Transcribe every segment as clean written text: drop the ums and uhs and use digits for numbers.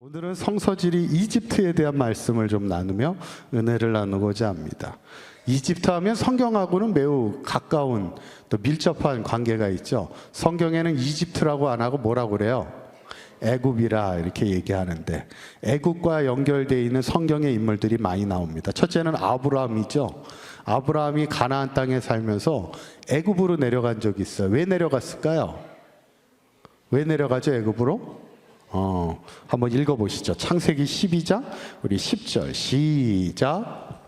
오늘은 성서지리 이집트에 대한 말씀을 좀 나누며 은혜를 나누고자 합니다. 이집트 하면 성경하고는 매우 가까운 또 밀접한 관계가 있죠. 성경에는 이집트라고 안 하고 뭐라고 그래요? 애굽이라 이렇게 얘기하는데, 애굽과 연결되어 있는 성경의 인물들이 많이 나옵니다. 첫째는 아브라함이죠. 아브라함이 가나안 땅에 살면서 애굽으로 내려간 적이 있어요. 왜 내려갔을까요? 왜 내려가죠, 애굽으로? 한번 읽어보시죠. 창세기 12장 우리 10절 시작.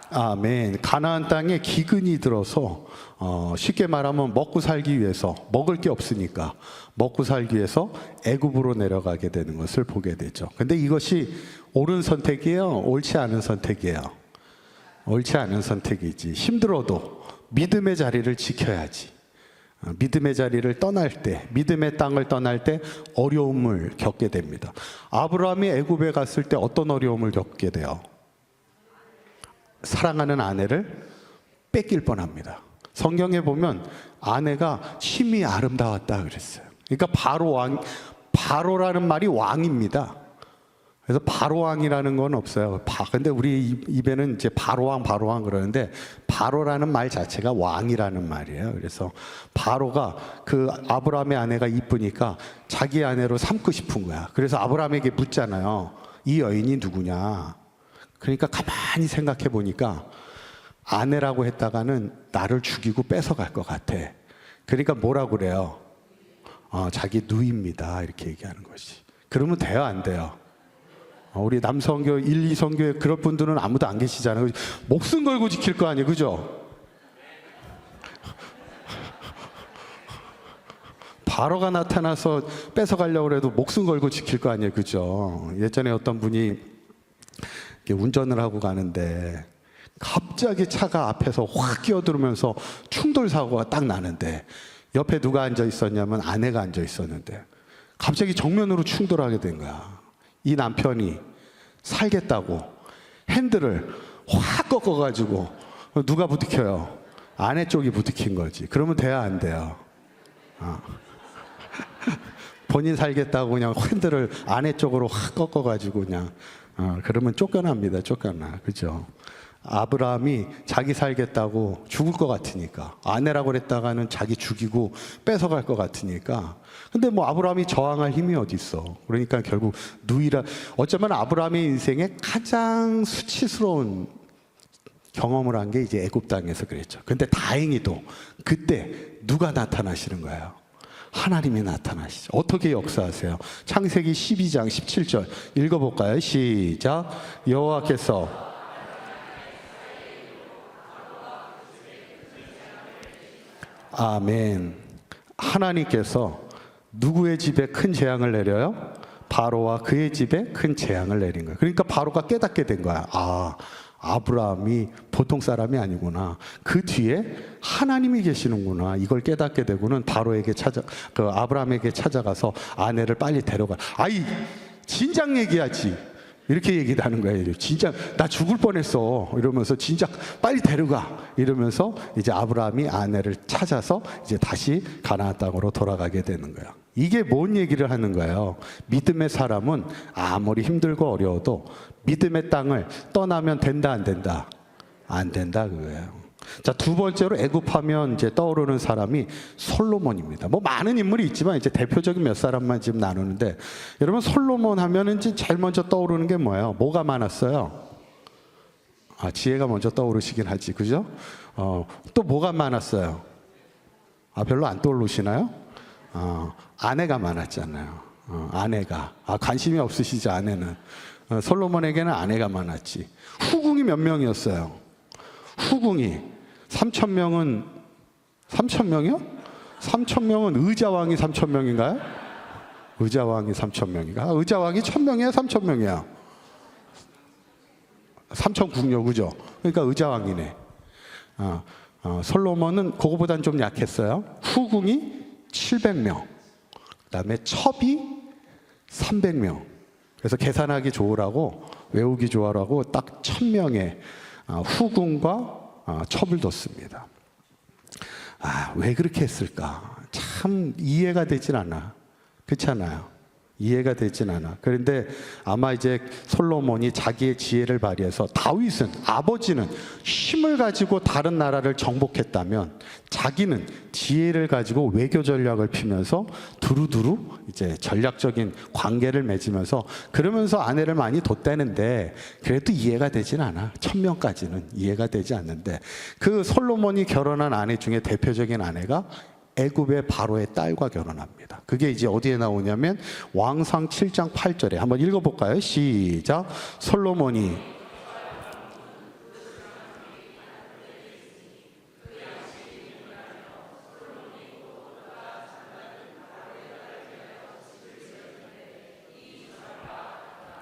아멘. 가나안 땅에 기근이 들어서 쉽게 말하면 먹고 살기 위해서, 먹을 게 없으니까 먹고 살기 위해서 애굽으로 내려가게 되는 것을 보게 되죠. 근데 이것이 옳은 선택이에요? 옳지 않은 선택이에요? 옳지 않은 선택이지. 힘들어도 믿음의 자리를 지켜야지. 믿음의 자리를 떠날 때, 믿음의 땅을 떠날 때 어려움을 겪게 됩니다. 아브라함이 애굽에 갔을 때 어떤 어려움을 겪게 돼요? 사랑하는 아내를 뺏길 뻔합니다. 성경에 보면 아내가 심히 아름다웠다 그랬어요. 그러니까 바로라는 말이 왕입니다. 그래서 바로왕이라는 건 없어요. 근데 우리 입에는 이제 바로왕 그러는데, 바로라는 말 자체가 왕이라는 말이에요. 그래서 바로가 그 아브라함의 아내가 이쁘니까 자기 아내로 삼고 싶은 거야. 그래서 아브라함에게 묻잖아요. 이 여인이 누구냐? 그러니까 가만히 생각해 보니까 아내라고 했다가는 나를 죽이고 뺏어갈 것 같아. 그러니까 뭐라고 그래요? 자기 누이입니다. 이렇게 얘기하는 것이. 그러면 돼요, 안 돼요? 우리 남성교 1, 2성교에 그런 분들은 아무도 안 계시잖아요. 목숨 걸고 지킬 거 아니에요, 그죠? 바로가 나타나서 뺏어가려고 해도 목숨 걸고 지킬 거 아니에요, 그죠? 예전에 어떤 분이 운전을 하고 가는데 갑자기 차가 앞에서 확 끼어들면서 충돌 사고가 딱 나는데, 옆에 누가 앉아 있었냐면 아내가 앉아 있었는데 갑자기 정면으로 충돌하게 된 거야. 이 남편이 살겠다고 핸들을 확 꺾어가지고 누가 부딪혀요? 아내 쪽이 부딪힌 거지. 그러면 돼야 안 돼요? 본인 살겠다고 그냥 핸들을 아내 쪽으로 확 꺾어가지고 그냥 그러면 쫓겨납니다. 쫓겨나. 그죠? 아브라함이 자기 살겠다고 죽을 것 같으니까, 아내라고 그랬다가는 자기 죽이고 뺏어갈 것 같으니까. 근데 뭐 아브라함이 저항할 힘이 어디 있어? 그러니까 결국 누이라. 어쩌면 아브라함의 인생에 가장 수치스러운 경험을 한 게 이제 애굽 땅에서 그랬죠. 근데 다행히도 그때 누가 나타나시는 거예요? 하나님이 나타나시죠. 어떻게 역사하세요? 창세기 12장 17절 읽어볼까요? 시작. 여호와께서 아멘. 하나님께서 누구의 집에 큰 재앙을 내려요? 바로와 그의 집에 큰 재앙을 내린 거예요. 그러니까 바로가 깨닫게 된 거야. 아브라함이 보통 사람이 아니구나. 그 뒤에 하나님이 계시는구나. 이걸 깨닫게 되고는 바로에게 아브라함에게 찾아가서 아내를 빨리 데려가. 진작 얘기하지. 이렇게 얘기를 하는 거예요. 진짜 나 죽을 뻔했어. 이러면서 진짜 빨리 데려가. 이러면서 이제 아브라함이 아내를 찾아서 이제 다시 가나안 땅으로 돌아가게 되는 거예요. 이게 뭔 얘기를 하는 거예요? 믿음의 사람은 아무리 힘들고 어려워도 믿음의 땅을 떠나면 된다, 안 된다? 안 된다, 그거예요. 자, 두 번째로 애굽하면 이제 떠오르는 사람이 솔로몬입니다. 뭐 많은 인물이 있지만 이제 대표적인 몇 사람만 지금 나누는데, 여러분 솔로몬 하면은 이제 제일 먼저 떠오르는 게 뭐예요? 뭐가 많았어요? 지혜가 먼저 떠오르시긴 하지, 그죠? 또 뭐가 많았어요? 별로 안 떠오르시나요? 아내가 많았잖아요. 아내가. 관심이 없으시죠, 아내는. 솔로몬에게는 아내가 많았지. 후궁이 몇 명이었어요? 후궁이 3,000명은 3,000명이요? 3,000명은 의자왕이 3,000명인가요? 의자왕이 3,000명인가? 의자왕이 1,000명이에요? 3,000명이야? 3,000궁녀, 그죠? 그러니까 의자왕이네. 솔로몬은 그거보단 좀 약했어요. 후궁이 700명, 그 다음에 첩이 300명. 그래서 계산하기 좋으라고, 외우기 좋으라고 딱 1,000명의 후궁과 첩을 뒀습니다. 왜 그렇게 했을까? 참 이해가 되진 않아. 그렇지 않아요? 이해가 되진 않아. 그런데 아마 이제 솔로몬이 자기의 지혜를 발휘해서 다윗은, 아버지는 힘을 가지고 다른 나라를 정복했다면 자기는 지혜를 가지고 외교 전략을 피면서 두루두루 이제 전략적인 관계를 맺으면서 그러면서 아내를 많이 뒀다는데 그래도 이해가 되진 않아. 1000명까지는 이해가 되지 않는데 그 솔로몬이 결혼한 아내 중에 대표적인 아내가 애굽의 바로의 딸과 결혼합니다. 그게 이제 어디에 나오냐면 왕상 7장 8절에 한번 읽어볼까요? 시작. 솔로몬이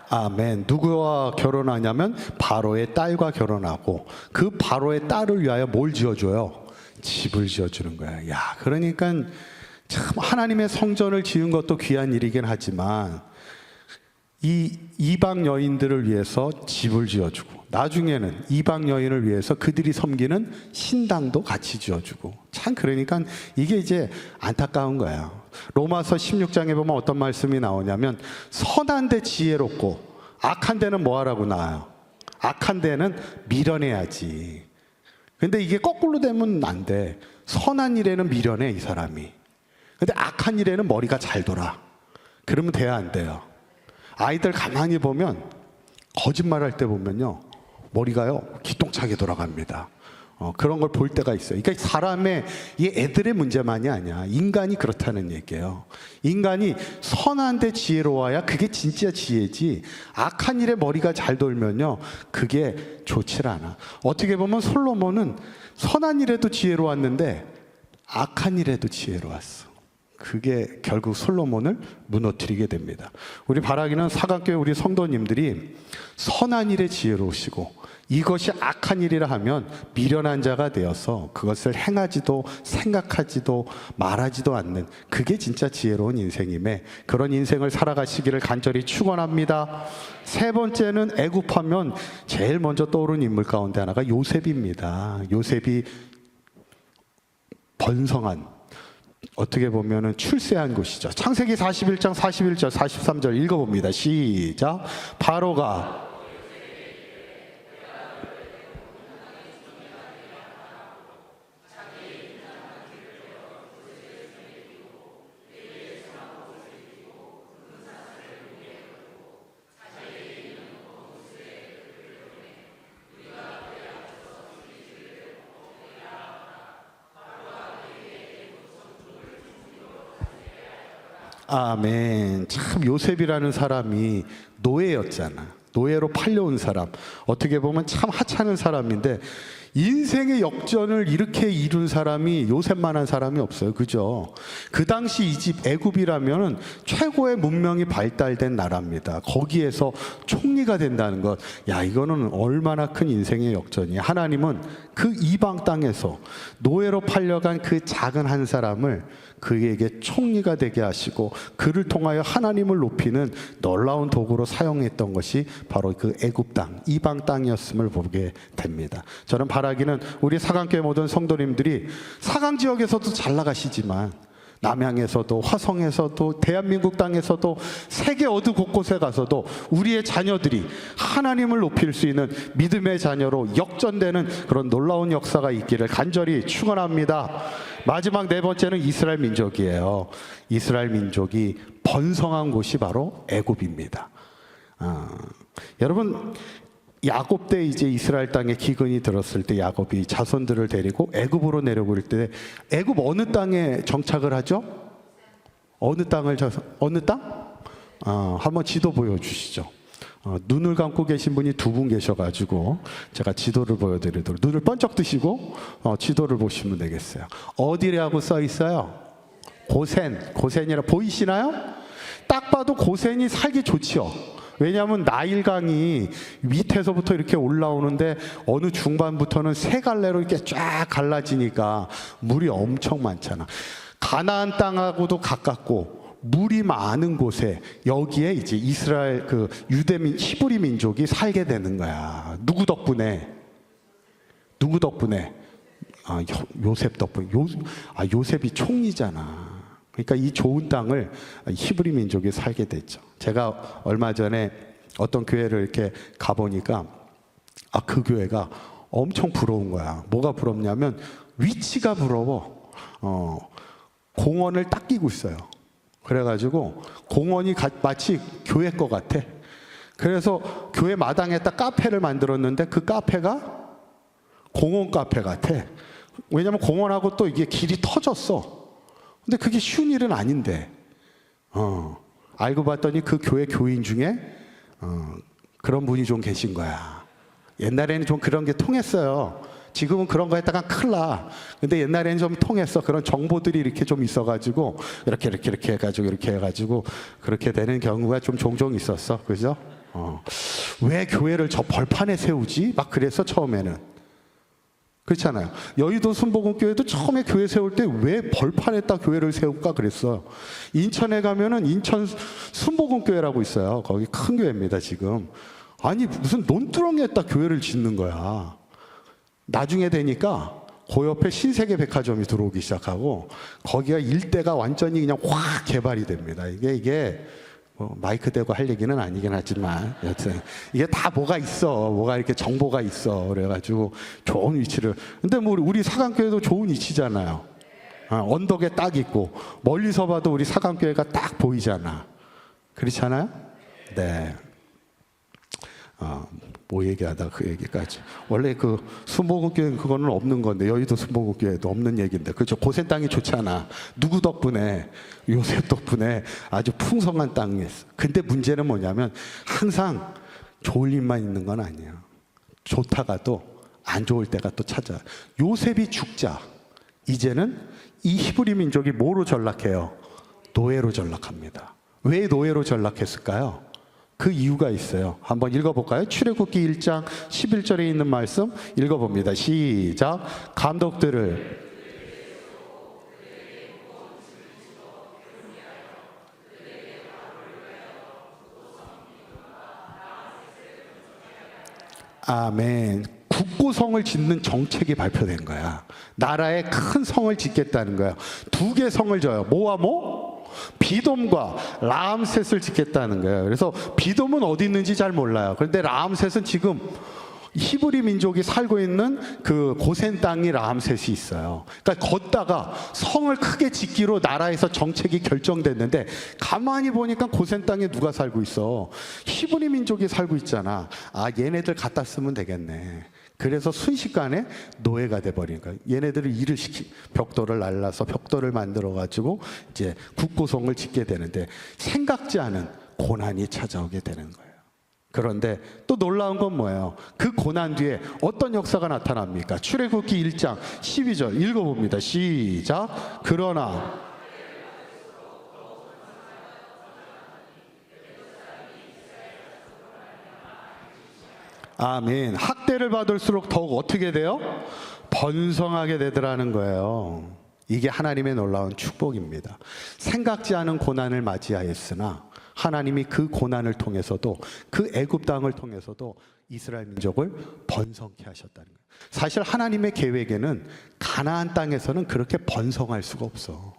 아멘. 누구와 결혼하냐면 바로의 딸과 결혼하고 그 바로의 딸을 위하여 뭘 지어줘요? 집을 지어주는 거야. 야, 그러니까 참 하나님의 성전을 지은 것도 귀한 일이긴 하지만 이 이방 여인들을 위해서 집을 지어주고 나중에는 이방 여인을 위해서 그들이 섬기는 신당도 같이 지어주고 참 그러니까 이게 이제 안타까운 거예요. 로마서 16장에 보면 어떤 말씀이 나오냐면 선한 데 지혜롭고 악한 데는 뭐 하라고 나와요? 악한 데는 밀어내야지. 근데 이게 거꾸로 되면 안 돼. 선한 일에는 미련해 이 사람이. 근데 악한 일에는 머리가 잘 돌아. 그러면 돼야 안 돼요? 아이들 가만히 보면 거짓말할 때 보면요 머리가요 기똥차게 돌아갑니다. 그런 걸 볼 때가 있어요. 그러니까 사람의 이 애들의 문제만이 아니야. 인간이 그렇다는 얘기예요. 인간이 선한데 지혜로워야 그게 진짜 지혜지. 악한 일에 머리가 잘 돌면요 그게 좋질 않아. 어떻게 보면 솔로몬은 선한 일에도 지혜로웠는데 악한 일에도 지혜로웠어. 그게 결국 솔로몬을 무너뜨리게 됩니다. 우리 바라기는 사각교회 우리 성도님들이 선한 일에 지혜로우시고 이것이 악한 일이라 하면 미련한 자가 되어서 그것을 행하지도 생각하지도 말하지도 않는 그게 진짜 지혜로운 인생임에 그런 인생을 살아가시기를 간절히 축원합니다. 세 번째는 애굽하면 제일 먼저 떠오르는 인물 가운데 하나가 요셉입니다. 요셉이 번성한 어떻게 보면은 출세한 곳이죠. 창세기 41장 41절 43절 읽어봅니다. 시작. 바로가 아멘. 참 요셉이라는 사람이 노예였잖아. 노예로 팔려온 사람. 어떻게 보면 참 하찮은 사람인데 인생의 역전을 이렇게 이룬 사람이 요셉만한 사람이 없어요. 그죠? 그 당시 이집 애굽이라면 최고의 문명이 발달된 나라입니다. 거기에서 총리가 된다는 것. 야, 이거는 얼마나 큰 인생의 역전이야. 하나님은 그 이방 땅에서 노예로 팔려간 그 작은 한 사람을 그에게 총리가 되게 하시고 그를 통하여 하나님을 높이는 놀라운 도구로 사용했던 것이 바로 그 애굽 땅, 이방 땅이었음을 보게 됩니다. 저는 바라기는 우리 사강교회 모든 성도님들이 사강 지역에서도 잘 나가시지만 남양에서도 화성에서도 대한민국 땅에서도 세계 어느 곳곳에 가서도 우리의 자녀들이 하나님을 높일 수 있는 믿음의 자녀로 역전되는 그런 놀라운 역사가 있기를 간절히 축원합니다. 마지막 네 번째는 이스라엘 민족이에요. 이스라엘 민족이 번성한 곳이 바로 애굽입니다. 여러분 야곱 때 이제 이스라엘 땅에 기근이 들었을 때 야곱이 자손들을 데리고 애굽으로 내려올 때 애굽 어느 땅에 정착을 하죠? 어느 땅을 어느 땅? 한번 지도 보여주시죠. 눈을 감고 계신 분이 두 분 계셔가지고 제가 지도를 보여드리도록 눈을 번쩍 뜨시고 지도를 보시면 되겠어요. 어디라고 써 있어요? 고센이라 보이시나요? 딱 봐도 고센이 살기 좋지요. 왜냐하면 나일강이 밑에서부터 이렇게 올라오는데 어느 중반부터는 세 갈래로 이렇게 쫙 갈라지니까 물이 엄청 많잖아. 가나안 땅하고도 가깝고 물이 많은 곳에 여기에 이제 이스라엘 그 유대민 히브리 민족이 살게 되는 거야. 누구 덕분에? 누구 덕분에? 요셉 덕분에. 요셉이 총리잖아. 그러니까 이 좋은 땅을 히브리 민족이 살게 됐죠. 제가 얼마 전에 어떤 교회를 이렇게 가보니까 그 교회가 엄청 부러운 거야. 뭐가 부럽냐면 위치가 부러워. 공원을 딱 끼고 있어요. 그래가지고 공원이 마치 교회 거 같아. 그래서 교회 마당에다 카페를 만들었는데 그 카페가 공원 카페 같아. 왜냐면 공원하고 또 이게 길이 터졌어. 근데 그게 쉬운 일은 아닌데. 알고 봤더니 그 교회 교인 중에 그런 분이 좀 계신 거야. 옛날에는 좀 그런 게 통했어요. 지금은 그런 거 했다가 큰일 나. 근데 옛날에는 좀 통했어. 그런 정보들이 이렇게 좀 있어가지고 이렇게 해가지고 그렇게 되는 경우가 좀 종종 있었어. 그죠? 왜 교회를 저 벌판에 세우지? 막 그래서 처음에는. 그렇잖아요. 여의도 순복음교회도 처음에 교회 세울 때 왜 벌판에다 교회를 세울까 그랬어요. 인천에 가면은 인천 순복음교회라고 있어요. 거기 큰 교회입니다, 지금. 아니, 무슨 논두렁에다 교회를 짓는 거야. 나중에 되니까 그 옆에 신세계 백화점이 들어오기 시작하고 거기가 일대가 완전히 그냥 확 개발이 됩니다. 이게 마이크 대고 할 얘기는 아니긴 하지만 여튼 이게 다 뭐가 이렇게 정보가 있어. 그래가지고 좋은 위치를. 근데 뭐 우리 사강교회도 좋은 위치잖아요. 언덕에 딱 있고 멀리서 봐도 우리 사강교회가 딱 보이잖아. 그렇지 않아요? 네. 뭐 얘기하다 그 얘기까지. 원래 그 순복음교회 그거는 없는 건데 여의도 순복음교회도 없는 얘기인데 그렇죠. 고센 땅이 좋잖아. 누구 덕분에? 요셉 덕분에 아주 풍성한 땅이었어. 근데 문제는 뭐냐면 항상 좋을 일만 있는 건 아니야. 좋다가도 안 좋을 때가 또 찾아. 요셉이 죽자 이제는 이 히브리 민족이 뭐로 전락해요? 노예로 전락합니다. 왜 노예로 전락했을까요? 그 이유가 있어요. 한번 읽어볼까요? 출애굽기 1장 11절에 있는 말씀 읽어봅니다. 시작. 감독들을 아멘. 국고성을 짓는 정책이 발표된 거야. 나라에 큰 성을 짓겠다는 거야. 두 개 성을 져요. 뭐와 뭐? 비돔과 라암셋을 짓겠다는 거예요. 그래서 비돔은 어디 있는지 잘 몰라요. 그런데 라암셋은 지금 히브리 민족이 살고 있는 그 고센 땅이 라암셋이 있어요. 그러니까 걷다가 성을 크게 짓기로 나라에서 정책이 결정됐는데 가만히 보니까 고센 땅에 누가 살고 있어? 히브리 민족이 살고 있잖아. 얘네들 갖다 쓰면 되겠네. 그래서 순식간에 노예가 돼버린 거예요. 얘네들을 일을 벽돌을 날라서 벽돌을 만들어가지고 이제 국고성을 짓게 되는데 생각지 않은 고난이 찾아오게 되는 거예요. 그런데 또 놀라운 건 뭐예요? 그 고난 뒤에 어떤 역사가 나타납니까? 출애굽기 1장 12절 읽어봅니다. 시작. 그러나 아멘. 학대를 받을수록 더욱 어떻게 돼요? 번성하게 되더라는 거예요. 이게 하나님의 놀라운 축복입니다. 생각지 않은 고난을 맞이하였으나 하나님이 그 고난을 통해서도 그 애굽 땅을 통해서도 이스라엘 민족을 번성케 하셨다는 거예요. 사실 하나님의 계획에는 가나안 땅에서는 그렇게 번성할 수가 없어.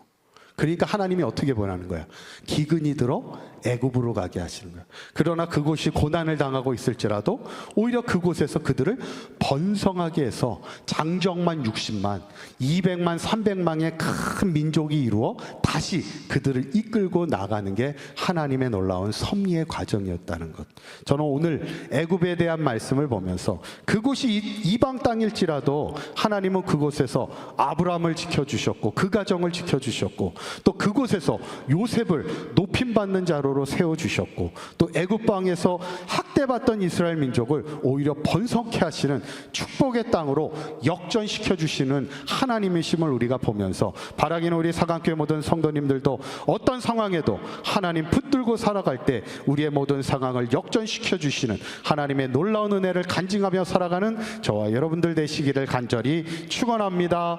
그러니까 하나님이 어떻게 보라는 거야? 기근이 들어 애굽으로 가게 하시는 거야. 그러나 그곳이 고난을 당하고 있을지라도 오히려 그곳에서 그들을 번성하게 해서 장정만 60만, 200만, 300만의 큰 민족이 이루어 다시 그들을 이끌고 나가는 게 하나님의 놀라운 섭리의 과정이었다는 것. 저는 오늘 애굽에 대한 말씀을 보면서 그곳이 이방 땅일지라도 하나님은 그곳에서 아브라함을 지켜주셨고 그 가정을 지켜주셨고 또 그곳에서 요셉을 높임받는 자로로 세워주셨고 또 애굽 땅에서 학대받던 이스라엘 민족을 오히려 번성케 하시는 축복의 땅으로 역전시켜 주시는 하나님이심을 우리가 보면서 바라기는 우리 사강교회 모든 성도님들도 어떤 상황에도 하나님 붙들고 살아갈 때 우리의 모든 상황을 역전시켜 주시는 하나님의 놀라운 은혜를 간증하며 살아가는 저와 여러분들 되시기를 간절히 축원합니다.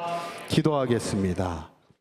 기도하겠습니다.